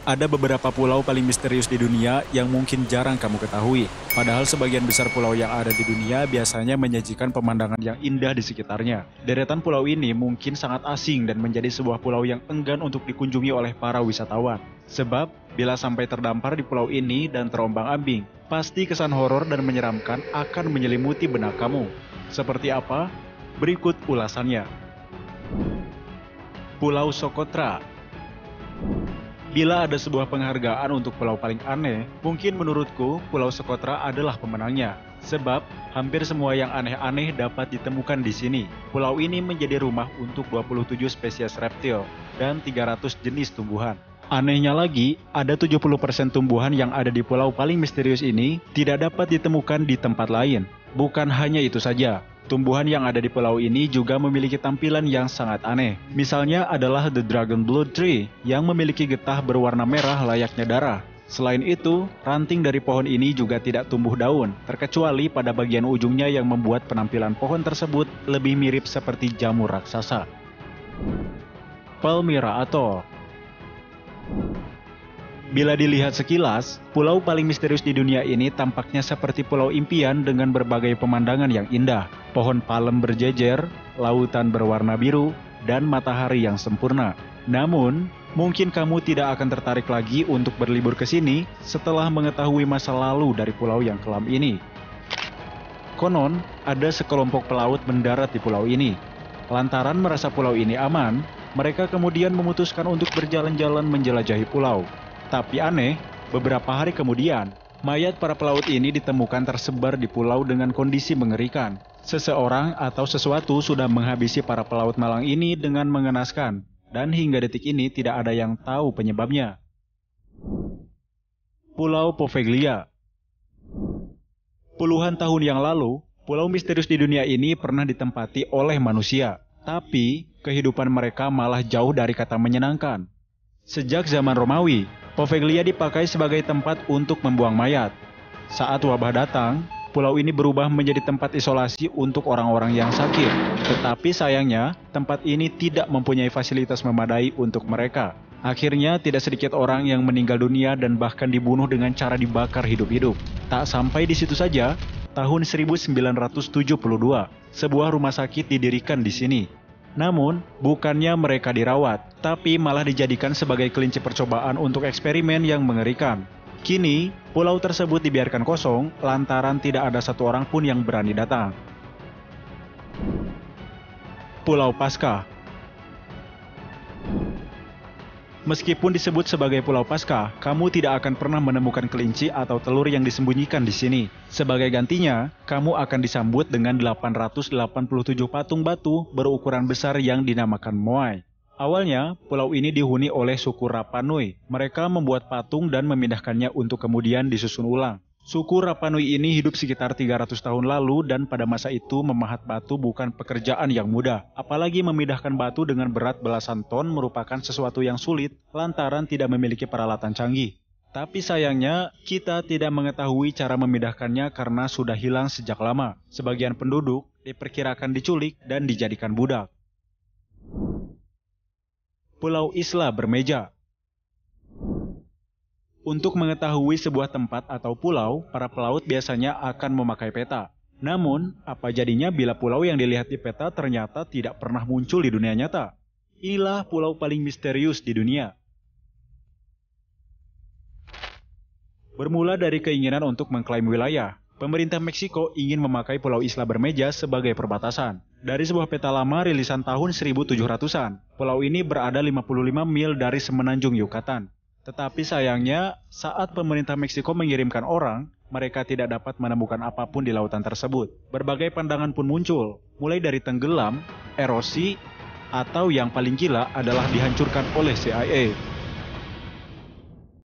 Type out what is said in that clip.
Ada beberapa pulau paling misterius di dunia yang mungkin jarang kamu ketahui. Padahal sebagian besar pulau yang ada di dunia biasanya menyajikan pemandangan yang indah di sekitarnya. Deretan pulau ini mungkin sangat asing dan menjadi sebuah pulau yang enggan untuk dikunjungi oleh para wisatawan. Sebab, bila sampai terdampar di pulau ini dan terombang-ambing, pasti kesan horor dan menyeramkan akan menyelimuti benak kamu. Seperti apa? Berikut ulasannya. Pulau Socotra. Bila ada sebuah penghargaan untuk pulau paling aneh, mungkin menurutku Pulau Socotra adalah pemenangnya. Sebab, hampir semua yang aneh-aneh dapat ditemukan di sini. Pulau ini menjadi rumah untuk 27 spesies reptil dan 300 jenis tumbuhan. Anehnya lagi, ada 70% tumbuhan yang ada di pulau paling misterius ini tidak dapat ditemukan di tempat lain. Bukan hanya itu saja, tumbuhan yang ada di pulau ini juga memiliki tampilan yang sangat aneh. Misalnya adalah The Dragon Blood Tree yang memiliki getah berwarna merah layaknya darah. Selain itu, ranting dari pohon ini juga tidak tumbuh daun, terkecuali pada bagian ujungnya yang membuat penampilan pohon tersebut lebih mirip seperti jamur raksasa. Palmyra Atoll. Bila dilihat sekilas, pulau paling misterius di dunia ini tampaknya seperti pulau impian dengan berbagai pemandangan yang indah. Pohon palem berjejer, lautan berwarna biru, dan matahari yang sempurna. Namun, mungkin kamu tidak akan tertarik lagi untuk berlibur ke sini setelah mengetahui masa lalu dari pulau yang kelam ini. Konon, ada sekelompok pelaut mendarat di pulau ini. Lantaran merasa pulau ini aman, mereka kemudian memutuskan untuk berjalan-jalan menjelajahi pulau. Tapi aneh, beberapa hari kemudian, mayat para pelaut ini ditemukan tersebar di pulau dengan kondisi mengerikan. Seseorang atau sesuatu sudah menghabisi para pelaut malang ini dengan mengenaskan, dan hingga detik ini tidak ada yang tahu penyebabnya. Pulau Poveglia. Puluhan tahun yang lalu, pulau misterius di dunia ini pernah ditempati oleh manusia. Tapi, kehidupan mereka malah jauh dari kata menyenangkan. Sejak zaman Romawi, Poveglia dipakai sebagai tempat untuk membuang mayat. Saat wabah datang, pulau ini berubah menjadi tempat isolasi untuk orang-orang yang sakit. Tetapi sayangnya, tempat ini tidak mempunyai fasilitas memadai untuk mereka. Akhirnya, tidak sedikit orang yang meninggal dunia dan bahkan dibunuh dengan cara dibakar hidup-hidup. Tak sampai di situ saja, tahun 1972, sebuah rumah sakit didirikan di sini. Namun, bukannya mereka dirawat, tapi malah dijadikan sebagai kelinci percobaan untuk eksperimen yang mengerikan. Kini, pulau tersebut dibiarkan kosong lantaran tidak ada satu orang pun yang berani datang. Pulau Paskah. Meskipun disebut sebagai Pulau Paskah, kamu tidak akan pernah menemukan kelinci atau telur yang disembunyikan di sini. Sebagai gantinya, kamu akan disambut dengan 887 patung batu berukuran besar yang dinamakan Moai. Awalnya, pulau ini dihuni oleh suku Rapa Nui. Mereka membuat patung dan memindahkannya untuk kemudian disusun ulang. Suku Rapa Nui ini hidup sekitar 300 tahun lalu dan pada masa itu memahat batu bukan pekerjaan yang mudah. Apalagi memindahkan batu dengan berat belasan ton merupakan sesuatu yang sulit lantaran tidak memiliki peralatan canggih. Tapi sayangnya, kita tidak mengetahui cara memindahkannya karena sudah hilang sejak lama. Sebagian penduduk diperkirakan diculik dan dijadikan budak. Pulau Isla Bermeja. Untuk mengetahui sebuah tempat atau pulau, para pelaut biasanya akan memakai peta. Namun, apa jadinya bila pulau yang dilihat di peta ternyata tidak pernah muncul di dunia nyata? Inilah pulau paling misterius di dunia. Bermula dari keinginan untuk mengklaim wilayah, pemerintah Meksiko ingin memakai Pulau Isla Bermeja sebagai perbatasan. Dari sebuah peta lama rilisan tahun 1700-an, pulau ini berada 55 mil dari semenanjung Yucatan. Tetapi sayangnya, saat pemerintah Meksiko mengirimkan orang, mereka tidak dapat menemukan apapun di lautan tersebut. Berbagai pandangan pun muncul, mulai dari tenggelam, erosi, atau yang paling gila adalah dihancurkan oleh CIA.